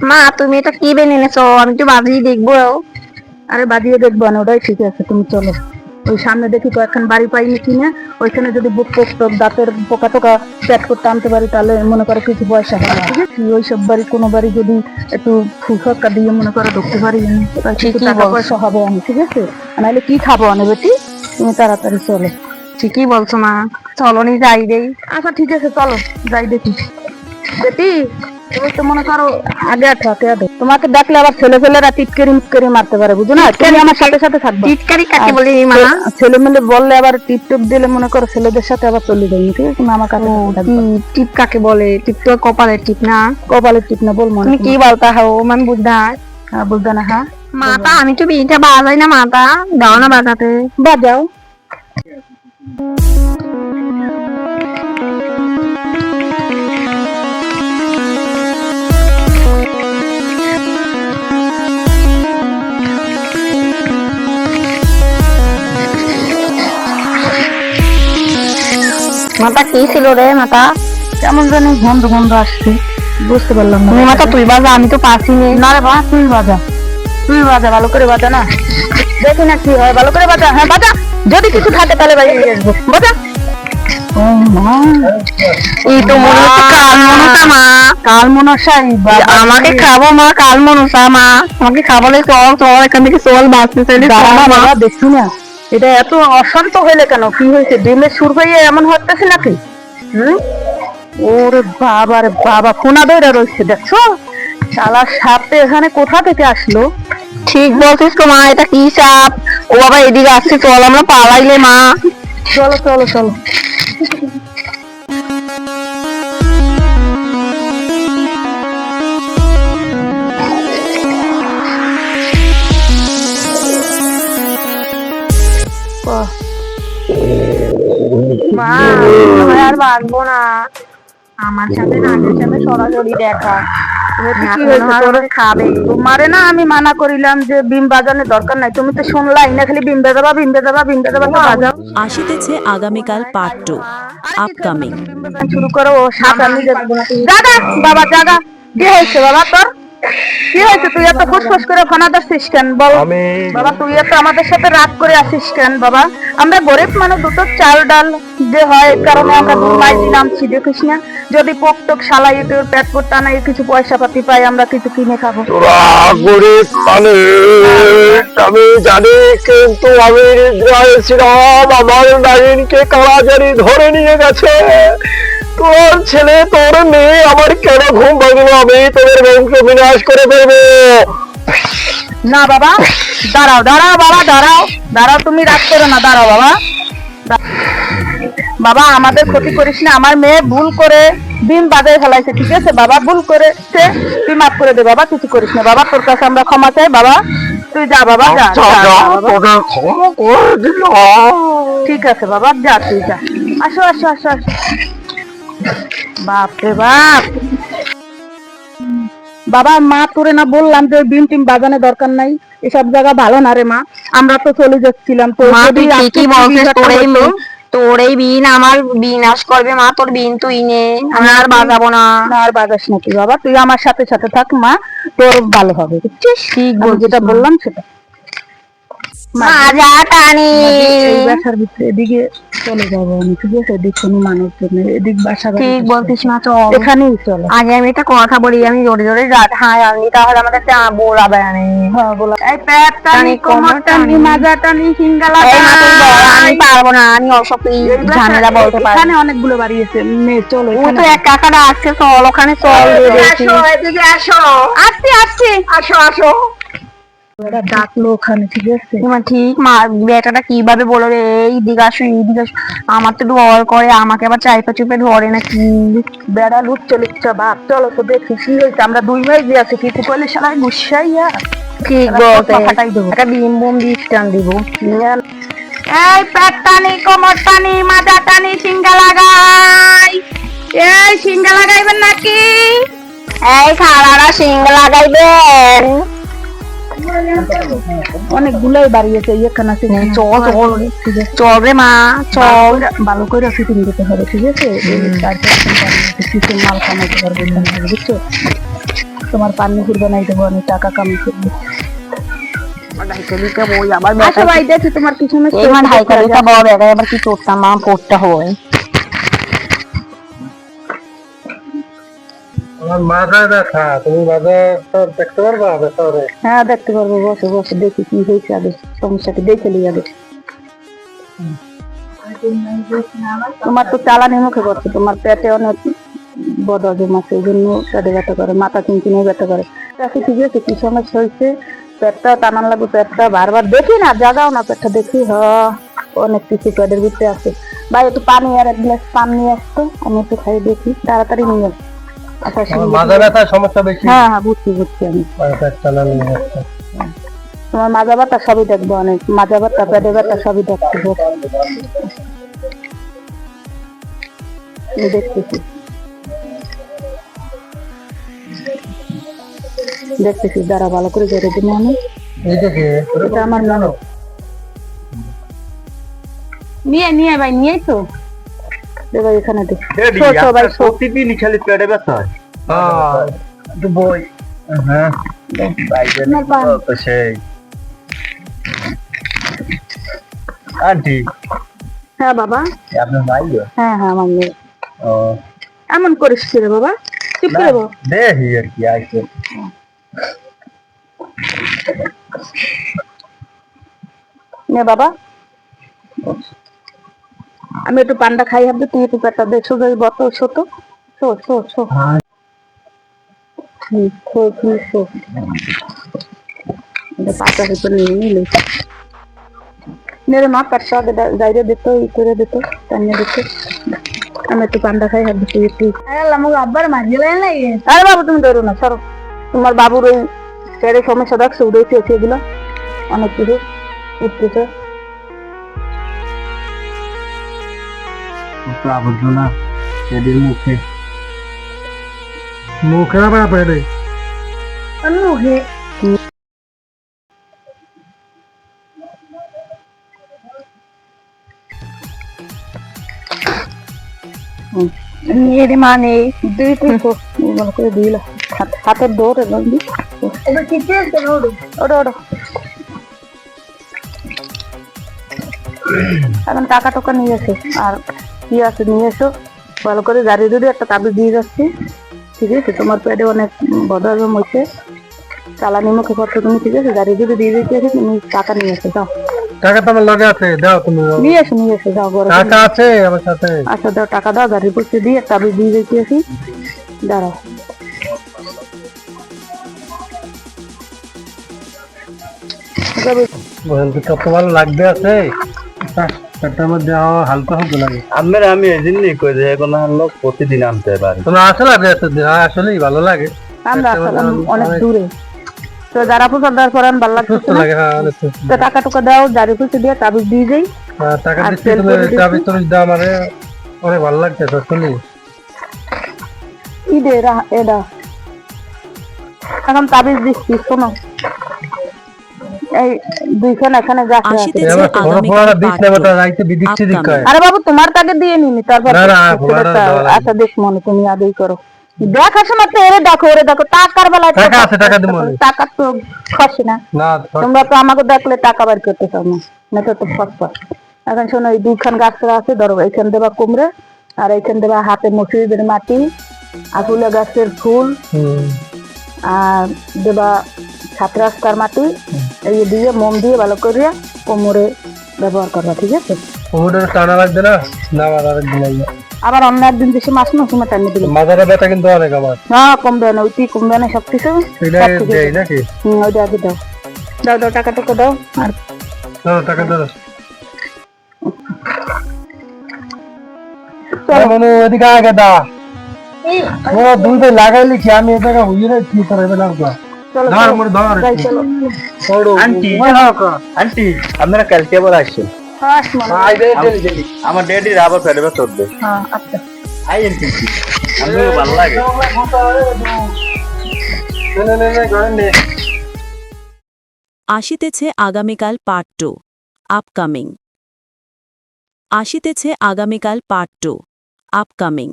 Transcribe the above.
মা তুমি এটা কি বেনে এনেছো? আমি তো বাজিয়ে দেখবো। আরে বাজিয়ে দেখবো না, ওটাই ঠিক আছে, তুমি চলো। ওই সামনে দেখি কয়েকখান বাড়ি পাইনি কিনে, ওইখানে যদি বুক পোক টোক দাঁতের পোকা টোকা প্যাট করতে আনতে পারি, তাহলে মনে করো কিছু পয়সা হবে, ঠিক আছে? ওইসব বাড়ি কোনো বাড়ি যদি একটু ফুসক্কা দিয়ে মনে করো ঢুকতে পারি, তাহলে কিছু ঠিকই টাকা বলছো। পয়সা হবে আমি, ঠিক আছে? নাহলে কি খাবো অনেক বেটি, তুমি তাড়াতাড়ি চলো। ঠিকই বলছো মা, চলো নি যাই দেই। আচ্ছা ঠিক আছে, চলো যাই দেখি। বেটি, তুমি তো মনে করো আগে আগে তোমাকে দেখলে আবার ছেলেপেলেরা টিটকারি মিটকারি মারতে পারে, বুঝো না? তুমি আমার সাথে সাথে থাকবে। টিটকারি কাকে আর বলে মা? ছেলে মেলে বললে আবার টিপ টিপ দিলে মনে করো ছেলেদের সাথে আবার চলে যাই, ঠিক আছে? তুমি আমার কাছে থাকবে। টিপ কাকে বলে? টিপ তো কপালের টিপ না। কপালের টিপ না, বল মনে তুমি কি বলতা হো মান বুঝদা? হ্যাঁ বুঝতে না, হ্যাঁ মাতা আমি তো বিটা বাজাই না, মাতা দাও না বাজাতে। বাজাও। মাতা কি ছিল রে মাতা? কেমন জানি গন্ধ গন্ধ আসছে, বুঝতে পারলাম না। মাতা তুই বাজা, আমি তো পারছি না। না রে বা, তুই বাজা, তুই বাজা, ভালো করে বাজা না, দেখি না কি হয়, ভালো করে বাজা। হ্যাঁ বাজা, যদি কিছু থাকে তাহলে বাজিয়ে আসবো, বাজা। ও মা, এই তো মনে হচ্ছে কাল মনসা মা। কাল মনসাই আমাকে খাবো মা, কাল মনসা মা আমাকে খাবলে। চল চল এখান থেকে চল, বাঁচতে চাইলে বাবা দেখি না, এটা এত অশান্ত হইলে কেন? কি হয়েছে? ডিমের সুর হয়ে এমন হচ্ছে নাকি? ওরে বাবা রে বাবা, ফোনা দইরা রয়েছে, দেখছো? শালার সাপে এখানে কোথা থেকে আসলো? ঠিক বলছিস তো মা, এটা কি সাপ? ও বাবা এদিকে আসছে, চল আমরা পালাইলে মা। চলো চলো চলো। মা আমি আর বাঁচবো না, আমার সাথে নাগের সাথে সরাসরি দেখা। খাবে তোমারে না আমি মানা করিলাম যে বিম বাজানোর দরকার নাই, তুমি তো শুনলাই না, খালি বিম বাজাবা বিম বাজাবা বিম বাজাবা, তো বাজাও। আসিতেছে আগামীকাল পার্ট 2 আপকামিং। শুরু করো, ও সাঁতার নিজে জাগা বাবা জাগা। কি হয়েছে বাবা তোর? কি হয়েছে? তুই এত ফুসফুস করে ফোনা দিচ্ছিস কেন বল? বাবা তুই এত আমাদের সাথে রাগ করে আসিস কেন বাবা? আমরা গরিব মানুষ, দুটো চাল ডাল যে হয় এর কারণে আমরা দুমাই নামছি, দেখিস না? যদি পোক টোক শালাই তোর পেট করতে না কিছু পয়সা পাতি পাই, আমরা কিছু কিনে খাবো। তোরা গরিব মানুষ আমি জানি, কিন্তু আমি নিদ্রায় ছিলাম, আমার নাইনকে কারাগারে ধরে নিয়ে গেছে। তোর ছেলে তোর মেয়ে আমার কেন ঘুম ভাঙলো? আমি তোদের বংশ বিনাশ করে দেবো। না বাবা, দাঁড়াও দাঁড়াও বাবা, দাঁড়াও দাঁড়াও, তুমি রাগ করো না, দাঁড়াও বাবা। বাবা আমাদের ক্ষতি করিস না, আমার মেয়ে ভুল করে ডিম বাজায় ফেলাইছে, ঠিক আছে বাবা? ভুল করেছে, তুই মাফ করে দে বাবা, কিছু করিস না বাবা, তোর কাছে আমরা ক্ষমা চাই বাবা। তুই যা বাবা, যা যা, তোদের ক্ষমা করে দিলাম। ঠিক আছে বাবা, যা তুই যা। আসো আসো আসো আসো। বাপ রে বাপ, বাবা মা তোরে না বললাম যে বিম টিম বাজানো দরকার নাই, এসব জায়গা ভালো না রে মা, আমরা তো চলে যাচ্ছিলাম। তো মা তুই যদি ঠিকই বলছিস, তোর এই বিন আমার বিনাশ করবে মা, তোর বিন তুই নে, আমি আর বাজাবো না। না আর বাজাস নাকি বাবা, তুই আমার সাথে সাথে থাক মা, তোর ভালো হবে, বুঝছিস? ঠিক আমি যেটা বললাম সেটা। মাজা টানি এই বাসার ভিতরে এদিকে চলে যাবো আমি, ঠিক আছে? এদিক কোনো মানুষ নেই, এদিক বাসা ঠিক বলছিস মা, চল এখানেই চলো। আগে আমি একটা কথা বলি, আমি জোরে জোরে হ্যাঁ আমি তাহলে আমাদের বোলাবে আমি। হ্যাঁ বলো। এই পেট টানি, কোমর টানি, মাজা টানি, সিঙ্গালা আমি পারবো না, আমি অসব ঝামেলা বলতে পারি। এখানে অনেকগুলো বাড়ি আছে, চলো। ও তো এক কাকাটা আসছে, চল ওখানে চল। এদিকে আসো, আসছি আসছি, আসো আসো। ডাকলো ওখানে, ঠিক আছে? ঠিক মা, বেটাটা কিভাবে বলো রে এই দিকে আসো এই দিকে আসো, আমার তো ডর করে, আমাকে আবার চাইপা চুপে ধরে নাকি। বেড়া লুচ্চা লুচ্চা বাপ, চলো তো দেখি কি হয়েছে। আমরা দুই ভাই যে আছে, কিছু করলে সবাই গুসাইয়া ঠিক বলতে ফাটাই দেবো, একটা ডিম বোম দিয়ে স্টান দিব। এই পেট টানি, কোমর টানি, মাজা টানি, সিঙ্গা লাগাই। এই সিঙ্গা লাগাইবেন নাকি? এই খালারা সিং লাগাইবেন। অনেকগুলাই বাড়ি আছে, এখানে আছে। চল চল চল রে মা, চল। ভালো করে ফিটিং দিতে হবে, ঠিক আছে? মাল কামাইতে পারবে, বুঝছো? তোমার পানিপুর বানাই দেবো, আমি টাকা কামাই করবো। ঢাইকালিতে বই আবার আচ্ছা ভাই দেখি তোমার পিছনে এই মা ঢাইকালিতে বড় বেড়ায় আবার কি করতাম মা পড়তে হয়। আমার মাথা ব্যথা, তুমি মাথাটা দেখতে পারবা ভেতরে? হ্যাঁ দেখতে পারবো, বসে বসে দেখি কি হয়েছে, আগে সমস্যাটা দেখে নিই আগে। তোমার তো চালানি মুখে করছে, তোমার পেটে অনেক বদল জমাছে, এই জন্য পেটে ব্যথা করে, মাথা চিনচিনে ব্যথা করে। আচ্ছা ঠিক আছে, কি সমস্যা হয়েছে? পেটটা টানান লাগবে, পেটটা বারবার দেখি না, জাগাও না পেটটা দেখি। অনেক কিছু পেটের ভিতরে আছে। ভাই একটু পানি আর এক গ্লাস পানি নিয়ে আসতো, আমি একটু খাই দেখি, তাড়াতাড়ি নিয়ে আসতো। আচ্ছা মাথা ব্যথার সমস্যা বেশি? হ্যাঁ হ্যাঁ বুঝছি বুঝছি আমি। তোমার মাজা ব্যথা সবই দেখবো, অনেক মাজা ব্যথা পেটে ব্যথা সবই দেখতে দেখতেছি দেখতেছি, দাঁড়া ভালো করে জেরে দিন। আমি এটা আমার ননদ। নিয়ে নিয়ে ভাই, নিয়ে তো ভাই এখানে দেখ ভাই প্রতিদিন খালি পেটে ব্যথা হয়। বই হ্যাঁ সেই আন্টি। হ্যাঁ বাবা, আপনার ভাই? হ্যাঁ হ্যাঁ আমার মেয়ে। এমন করিস কি রে বাবা, চুপ করে বল। দেখি আর কি আইছে। নে বাবা, আমি একটু পান্ডা খাই হবে, তুই একটু পেটটা দেখছো যে বত ছোট শো শো শো পাতা ভিতরে নিয়ে নিলে মেরে মা পেটটা যাইরে দিত, ই করে দিত, টানিয়ে দিত। আমি একটু পান্ডা খাই হবে, তুই একটু। আব্বার মাঝে লাগে। আরে বাবু তুমি ধরো না, সরো। তোমার বাবুর ওই পেটের সমস্যা দেখছো, উঠেছে এগুলো অনেক কিছু উঠতেছে। আবর্জনা পেটের মুখে মুখে আবার পেটে মুখে মেয়ের মানে দুই ভালো করে দিল হাতের দৌড় ওটা ওটা। এখন টাকা টাকা নিয়ে এসো, আর কি আছে নিয়ে এসো, ভালো করে দাঁড়িয়ে দাঁড়িয়ে একটা তাবিজ দিয়ে যাচ্ছি। ঠিক আছে, তোমার পেটে অনেক বদহজম হয়েছে, চালানি মুখে পড়ছো তুমি। ঠিক আছে, দাঁড়িয়ে দাঁড়িয়ে দিয়ে দিতে, তুমি টাকা নিয়ে এসো, যাও। টাকা তোমার লগে আছে, দাও তুমি। নিয়ে এসো যাও, বড় টাকা আছে আমার সাথে। আচ্ছা দাও, টাকা দাও, গাড়ি পড়তে দিয়ে তাবিজ দিয়ে দিতে আসি। দাঁড়াও, কত ভালো লাগবে আছে পেটের মধ্যে, হালকা হালকা লাগে। আপনার আমি এই জন্যই কই যে এখন লোক প্রতিদিন আনতে পারি। তোমার আসলে আসলেই ভালো লাগে। আমরা আসলাম অনেক দূরে, তো যারা পূজা দেওয়ার পর ভালো লাগছে লাগে। তো টাকা টুকা দাও, গাড়ি পড়তে দিয়ে তাবিজ দিয়ে যাই। টাকা দিচ্ছি, তুমি তাবিজ টাবিজ দাও, মানে অনেক ভালো লাগছে আসলে। কি দে এটা এখন তাবিজ দিচ্ছি, শোনো। এই দুইখান এখানে গাছ আছে। আরে বাবু তোমার তাকে দিয়ে নিনি, তারপর আচ্ছা দেখ মনে তুমি আগেই করো। দেখার সময় তো এরে দেখো টাকার বেলায় টাকা তো খসে না। তোমরা তো আমাকে দেখলে টাকা বার করতে চাও না, তো ফসফস। এখন শোনো, এই দুইখান গাছটা আছে, ধরো এইখান দেবা কুমড়ে, আর এইখান দেবা হাতে মসুরিদের মাটি, আকুলা গাছের ফুল, আর দেবা ছাত্রাস্তার মাটি। এই দিয়ে মোম দিয়ে ভালো করে কোমরে ব্যবহার করবা। ঠিক আছে, টানা লাগবে না? আবার অন্য একদিন দেশে মাছ না সময় টানিয়ে দিলে মাথাটা ব্যথা কিন্তু অনেক আমার। হ্যাঁ কমবে না, ওইটি কমবে না সবকিছু। ওইটা আগে দাও, দাও দাও, টাকা টাকা দাও। আর টাকা দাও, এদিকে আগে দাও। দুই ভাই লাগাইলি কি আমি এ জায়গা হইয়ে কি করবে না? আন্টি আপনারা কালকে আবার আসছেন? আমার ডেডি আবার ফেলে চলবে। আচ্ছা ভালো লাগে। আসিতেছে আগামীকাল পার্ট 2 আপকামিং। আসিতেছে আগামীকাল পার্ট 2 আপকামিং।